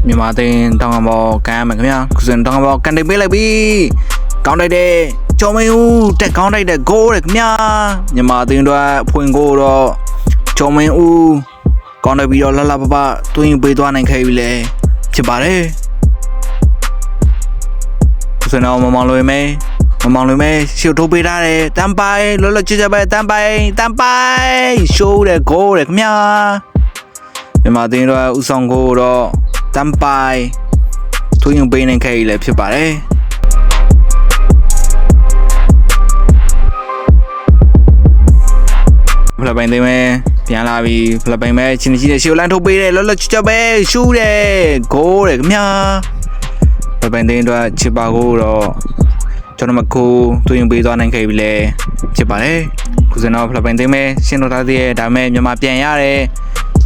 မြန်မာတင်တောင်းကဘောကန်ရမယ်ခင်ဗျာခုစင်တောင်းကဘောကန်တိတ်ပေးလိုက်ပြီကောင်းတိုက်တဲ့ကျော်မင်းဦးတက်ကောင်းတိုက်တဲ့ဂိုးတဲ့ခင်ဗျာမြန်မာတင်တို့ဖွင့်ကိုတော့ကျော်မင်းဦးကောင်းတိုက်ပြီးတော့လှလှပပတွင်းပေးသွားနိုင်ခဲ့ပြီလေဖြစ်ပါတယ်ခုစင်တော့မမောင်လွေမဲရှုပ်ထုတ်ပေးထားတယ်တန်ပိုင်လောလောချစ်ချပဲတန်ပိုင်ရှိုးတဲ့ဂိုးတဲ့ခင်ဗျာမြန်မာတင်တို့ဥဆောင်ကိုတော့တန်ပိုင်ထွင်းပေးနိုင်ခဲ့ပြီလေဖြစ်ပါတယ်ဖလပိုင်သိမ်းမဲပြန်လာပြီဖလပိုင်မဲချင်းချင်းရှုပ်လန်းထုတ်ပေးတယ်လောလောချစ်ပဲရှူးတယ်ဂိုးတယ်ခင်ဗျာဖလပိုင်သိမ်းတို့ချစ်ပါကိုတော့ကျွန်တော်မကူတွင်ပေးသွားနိုင်ခဲ့ပြီလေဖြစ်ပါတယ်ခုစင်တော့ဖလပိုင်သိမ်းမဲရှင်းတော့ထားသေးတယ်ဒါပေမဲ့မြန်မာပြန်ရတယ်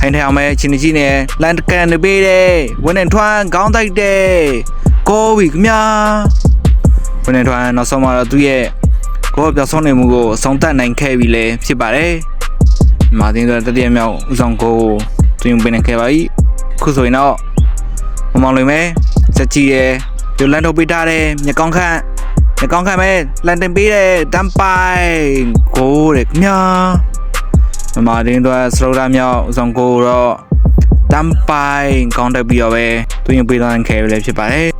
ထိုင်ထိုင်အောင်မဲချင်းချင်းနဲ့လန်ကန်နေပေးတယ်ဝင်းနဲ့ထွန်းခေါင်းတိုက်တယ်ကိုပြီခင်ဗျာဝင်းနဲ့ထွန်းနောက်ဆုံးမှာတော့သူ့ရဲ့ကိုပြောင်းဆုံးနေမှုကိုအဆုံးသတ်နိုင်ခဲ့ပြီလေဖြစ်ပါတယ်မာတင်တို့တတိယမြောက်ဥဆောင်ကိုတွင်ပေးနိုင်ခဲ့ပါပြီခုဆိုရင်တော့မမောင်လွင်မဲစက်ကြီးရဲ့ဒီလန်ထုတ်ပေးထားတယ်မြကောင်းခန့်ပဲလန်တင်ပေးတယ်တမ်ပိုင်ကိုတဲ့ခင်ဗျာမာတင်တို့စလိုဒါမြောက်ဥဆောင်ကိုတော့တမ်ပိုင်ကောင်းတက်ပြီးတော့ပဲတွင်ပေးသွားနိုင်ခဲ့ပြီလေဖြစ်ပါတယ်